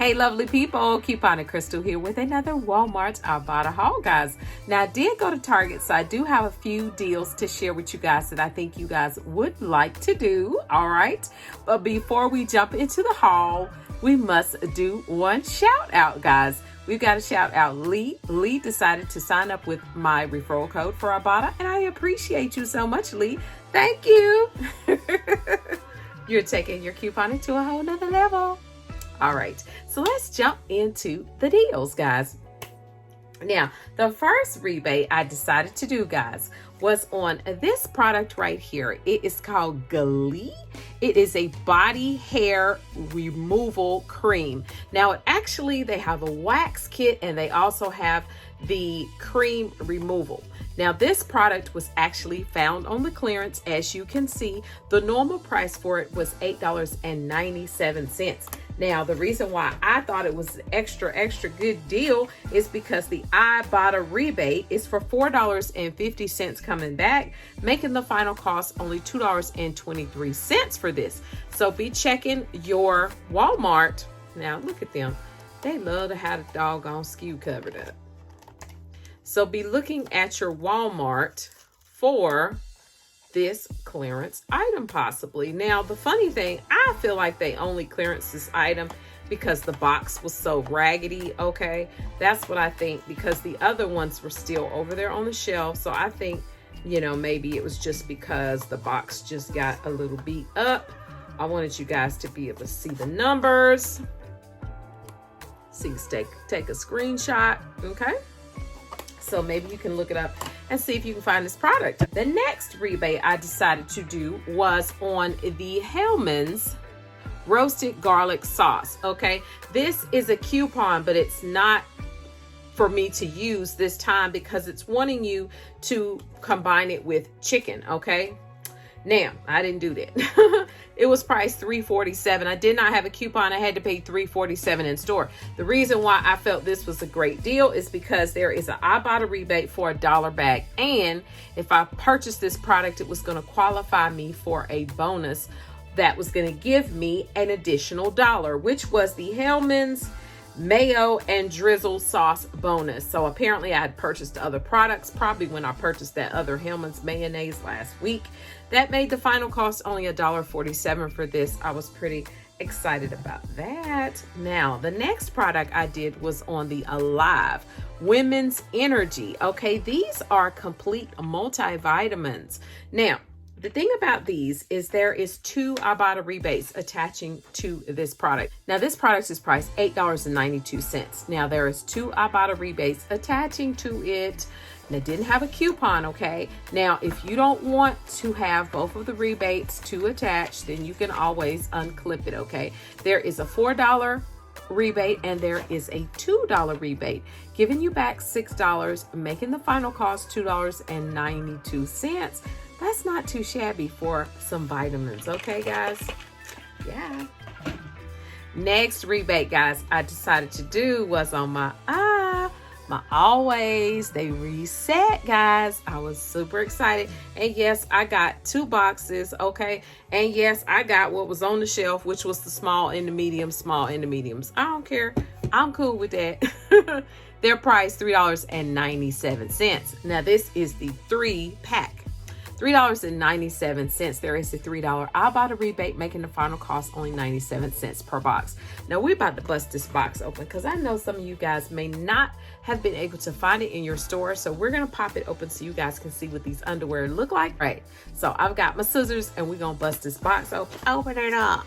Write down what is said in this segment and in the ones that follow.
Hey lovely people, Coupon and Crystal here with another Walmart Ibotta haul, guys. Now I did go to Target, so I do have a few deals to share with you guys that I think you guys would like to do, all right? But before we jump into the haul, we must do one shout out, guys. We've got to shout out Lee. Lee decided to sign up with my referral code for Ibotta, and I appreciate you so much, Lee. Thank you. You're taking your couponing to a whole nother level. All right, so let's jump into the deals, guys. Now, the first rebate I decided to do, guys, was on this product right here. It is called Glee. It is a body hair removal cream. Now, they have a wax kit and they also have the cream removal. Now, this product was actually found on the clearance. As you can see, the normal price for it was $8.97. Now, the reason why I thought it was an extra good deal is because the Ibotta rebate is for $4.50 coming back, making the final cost only $2.23 for this. So be checking your Walmart. Now, look at them. They love to have a doggone SKU covered up. So be looking at your Walmart for this clearance item possibly. Now, the funny thing, I feel like they only clearance this item because the box was so raggedy, okay? That's what I think, because the other ones were still over there on the shelf. So I think, maybe it was just because the box just got a little beat up. I wanted you guys to be able to see the numbers. So you can take a screenshot, okay? So maybe you can look it up and see if you can find this product. The next rebate I decided to do was on the Hellmann's roasted garlic sauce, okay? This is a coupon, but it's not for me to use this time because it's wanting you to combine it with chicken, okay? Now, I didn't do that. It was priced $3.47. I did not have a coupon. I had to pay $3.47 in store. The reason why I felt this was a great deal is because there is an Ibotta rebate for $1 back. And if I purchased this product, it was going to qualify me for a bonus that was going to give me an additional $1, which was the Hellmann's mayo and drizzle sauce bonus. So apparently I had purchased other products, probably when I purchased that other Hellmann's mayonnaise last week. That made the final cost only $1.47 for this. I was pretty excited about that. Now, the next product I did was on the Alive Women's Energy. Okay, these are complete multivitamins. Now, the thing about these is there is 2 Ibotta rebates attaching to this product. Now, this product is priced $8.92. Now, there is 2 Ibotta rebates attaching to it. And it didn't have a coupon, okay? Now, if you don't want to have both of the rebates to attach, then you can always unclip it, okay? There is a $4 rebate and there is a $2 rebate, giving you back $6, making the final cost $2.92. That's not too shabby for some vitamins, okay, guys? Yeah. Next rebate, guys, I decided to do was on my Always. They reset, guys. I was super excited. And yes, I got 2 boxes, okay? And yes, I got what was on the shelf, which was the small and the medium, small and the mediums. I don't care. I'm cool with that. They're priced $3.97. Now, this is the 3-pack. $3.97. There is a $3 Ibotta rebate, making the final cost only 97 cents per box. Now, we're about to bust this box open because I know some of you guys may not have been able to find it in your store. So we're going to pop it open so you guys can see what these underwear look like. All right. So I've got my scissors and we're going to bust this box open. Open it up.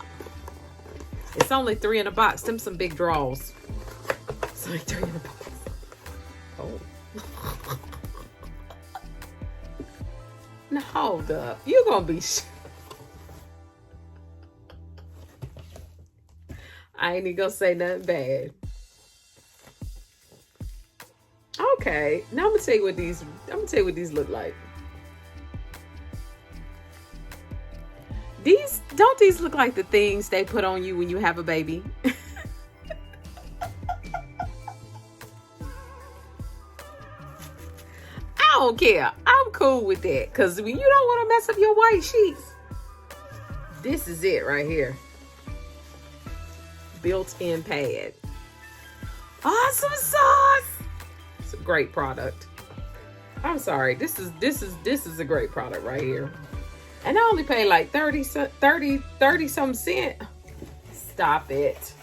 It's only 3 in a box. Them some big draws. It's only 3 in a box. Oh. Now, hold up. You're going to be... I ain't even going to say nothing bad. Okay. Now I'm going to tell you what these look like. Don't these look like the things they put on you when you have a baby? I don't care. I'm cool with that. Because when you don't want to mess up your white sheets, this is it right here. Built-in pad. Awesome sauce. It's a great product. I'm sorry. This is a great product right here. And I only paid like 30 some cent. Stop it.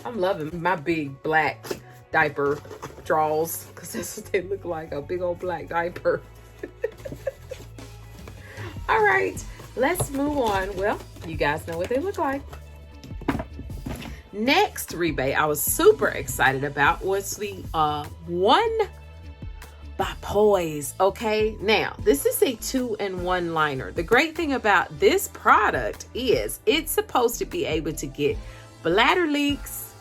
I'm loving my big black diaper drawers because that's what they look like, a big old black diaper. All right, let's move on. Well, you guys know what they look like. Next rebate I was super excited about was the One by Poise. Okay, now this is a 2-in-1 liner. The great thing about this product is it's supposed to be able to get bladder leaks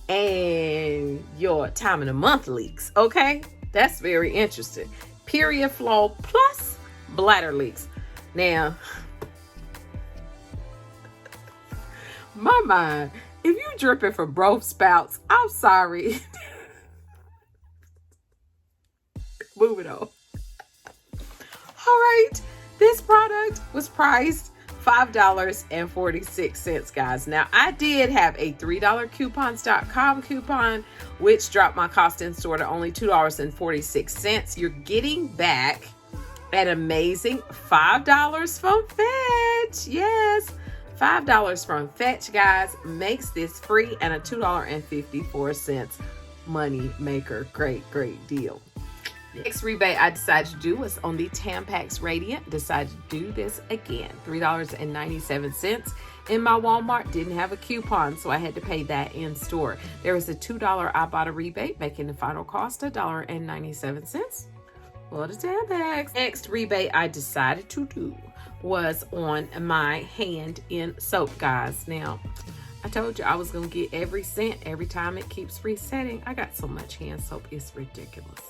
and your time of the month leaks. Okay, that's very interesting. Period flow plus bladder leaks. Now, my mind, if you dripping from both spouts, I'm sorry. Moving on. All right, this product was priced $5.46, guys. Now, I did have a $3 coupons.com coupon, which dropped my cost in store to only $2.46. You're getting back an amazing $5 from Fetch. Yes, $5 from Fetch, guys, makes this free and a $2.54 money maker. Great deal. Next rebate I decided to do was on the Tampax Radiant. Decided to do this again. $3.97 in my Walmart. Didn't have a coupon, so I had to pay that in store. There was a $2 Ibotta rebate, making the final cost $1.97 for the Tampax. Next rebate I decided to do was on my hand in soap, guys. Now, I told you I was going to get every cent every time it keeps resetting. I got so much hand soap, it's ridiculous.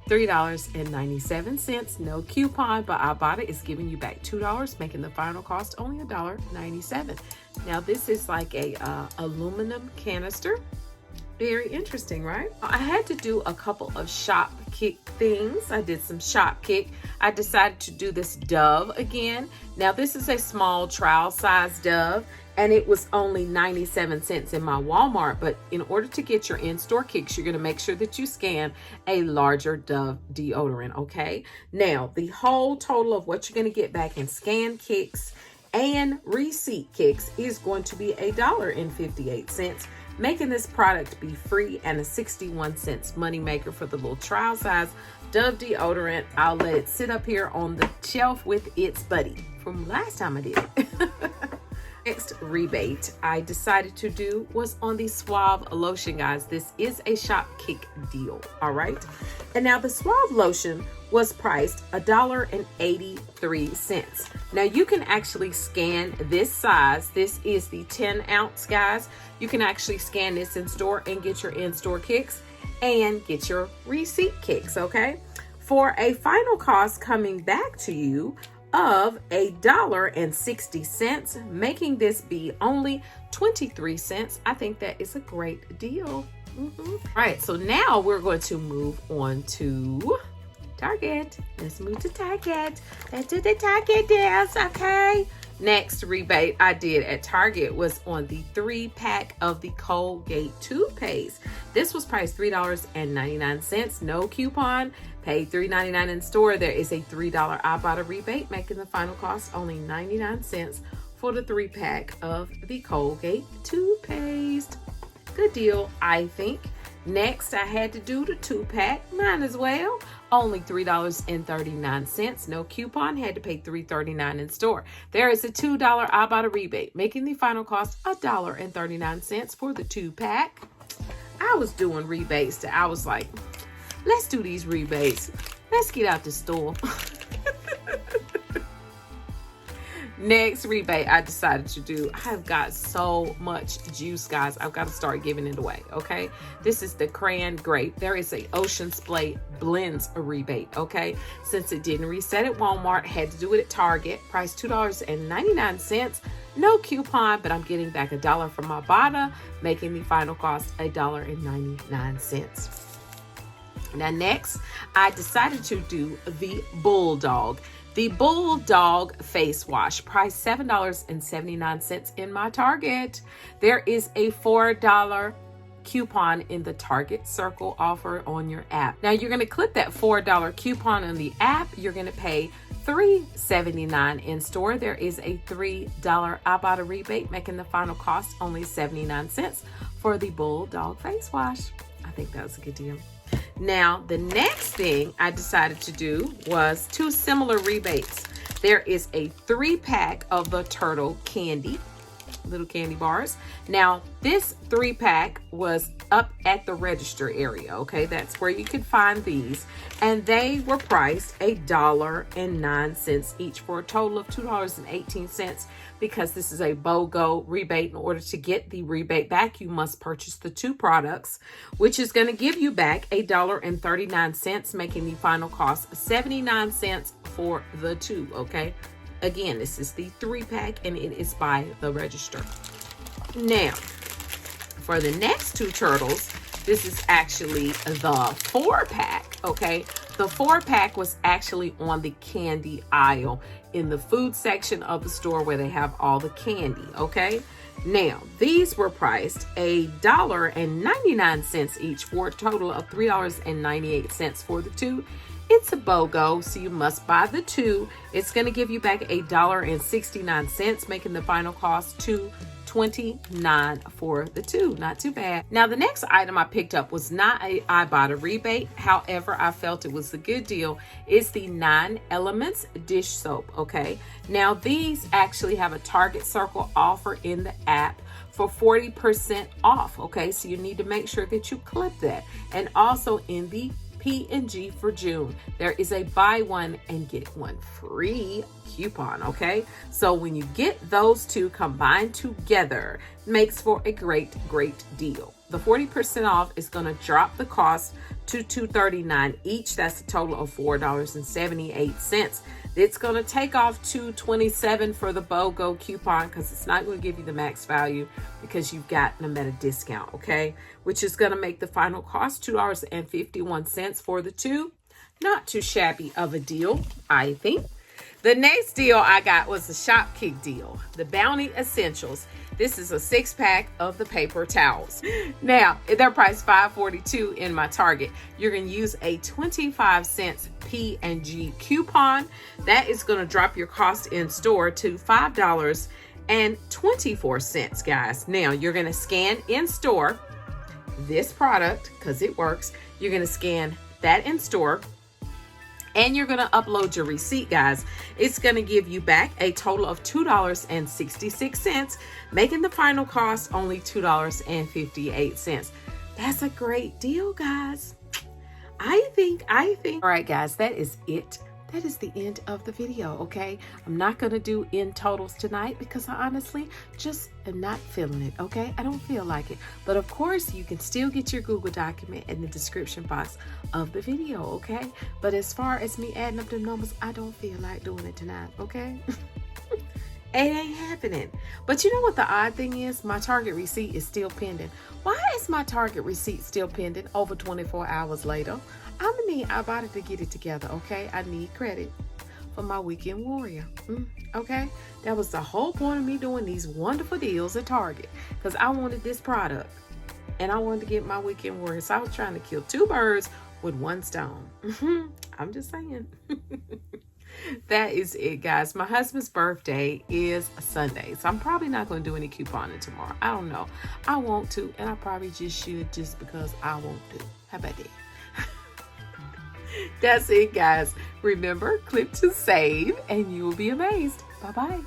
$3.97, no coupon, but Ibotta is giving you back $2, making the final cost only $1.97. Now, this is like a aluminum canister. Very interesting, right? I had to do a couple of shop kick things. I did some shop kick. I decided to do this Dove again. Now, this is a small trial size Dove, and it was only 97 cents in my Walmart. But in order to get your in-store kicks, you're going to make sure that you scan a larger Dove deodorant, okay? Now, the whole total of what you're going to get back in scan kicks and receipt kicks is going to be $1.58, making this product be free and a 61-cent money maker for the little trial size Dove deodorant. I'll let it sit up here on the shelf with its buddy from last time I did it. Next rebate I decided to do was on the Suave lotion, guys. This is a shop kick deal, all right? And now the Suave lotion was priced $1.83. Now you can actually scan this size. This is the 10 ounce, guys. You can actually scan this in store and get your in-store kicks and get your receipt kicks, okay? For a final cost coming back to you of $1.60, making this be only 23 cents. I think that is a great deal. All right, so now we're going to move on to Target. Let's move to Target. Let's do the Target deals, okay? Next rebate I did at Target was on the 3-pack of the Colgate toothpaste. This was priced $3.99, no coupon. Paid $3.99 in store. There is a $3 Ibotta rebate, making the final cost only 99 cents for the 3-pack of the Colgate toothpaste. Good deal, I think. Next, I had to do the 2-pack. Mine as well. Only $3.39. No coupon. Had to pay $3.39 in store. There is a $2 Ibotta rebate, making the final cost $1.39 for the 2-pack. I was doing rebates that I was like, let's do these rebates. Let's get out the store. Next rebate I decided to do. I've got so much juice, guys. I've got to start giving it away, okay? This is the Cran Grape. There is a Ocean Spray Blends rebate, okay? Since it didn't reset at Walmart, had to do it at Target. Price $2.99. No coupon, but I'm getting back $1 from my Ibotta, making the final cost $1.99. Now next, I decided to do the Bulldog. The Bulldog face wash, priced $7.79 in my Target. There is a $4 coupon in the Target Circle offer on your app. Now you're going to clip that $4 coupon on the app. You're going to pay $3.79 in store. There is a $3 Ibotta rebate, making the final cost only 79 cents for the Bulldog face wash. I think that was a good deal. Now, the next thing I decided to do was 2 similar rebates. There is a 3-pack of the Turtle candy, little candy bars. Now, this 3-pack was up at the register area, okay? That's where you can find these. And they were priced $1.09 each for a total of $2.18. Because this is a BOGO rebate. In order to get the rebate back, you must purchase the 2 products, which is going to give you back $1.39, making the final cost 79 cents for the 2, okay? Again, this is the 3-pack and it is by the register. Now, for the next 2 turtles, this is actually the 4-pack, okay? The 4-pack was actually on the candy aisle in the food section of the store where they have all the candy, okay? Now, these were priced $1.99 each for a total of $3.98 for the 2. It's a BOGO, so you must buy the 2. It's going to give you back $1.69, making the final cost $2.29 for the 2. Not too bad. Now, the next item I picked up was not a Ibotta rebate. However, I felt it was a good deal. It's the 9 Elements dish soap, okay? Now, these actually have a Target Circle offer in the app for 40% off, okay? So you need to make sure that you clip that. And also in the P&G for June, there is a buy one and get one free coupon, okay? So when you get those 2 combined together, makes for a great deal. The 40% off is going to drop the cost to $2.39 each. That's a total of $4.78. It's going to take off $2.27 for the BOGO coupon because it's not going to give you the max value because you've got them at a discount, okay? Which is going to make the final cost $2.51 for the 2. Not too shabby of a deal, I think. The next deal I got was the Shopkick deal, the Bounty Essentials. This is a 6-pack of the paper towels. Now, they're priced $5.42 in my Target. You're going to use a 25-cent P&G coupon. That is going to drop your cost in store to $5.24, guys. Now, you're going to scan in store this product because it works. You're going to scan that in store. And you're going to upload your receipt, guys. It's going to give you back a total of $2.66, making the final cost only $2.58. That's a great deal, guys. I think. All right, guys, that is it. That is the end of the video, okay? I'm not going to do end totals tonight because I honestly just am not feeling it, okay? I don't feel like it. But of course, you can still get your Google document in the description box of the video, okay? But as far as me adding up the numbers, I don't feel like doing it tonight, okay? It ain't happening. But you know what the odd thing is? My Target receipt is still pending. Why is my Target receipt still pending over 24 hours later? I'm gonna need Ibotta to get it together, okay? I need credit for my weekend warrior, okay? That was the whole point of me doing these wonderful deals at Target because I wanted this product and I wanted to get my weekend warrior. So I was trying to kill 2 birds with 1 stone. I'm just saying. That is it, guys. My husband's birthday is Sunday, so I'm probably not going to do any couponing tomorrow. I don't know. I want to, and I probably just should just because I want to. How about that? That's it, guys. Remember, click to save, and you will be amazed. Bye-bye.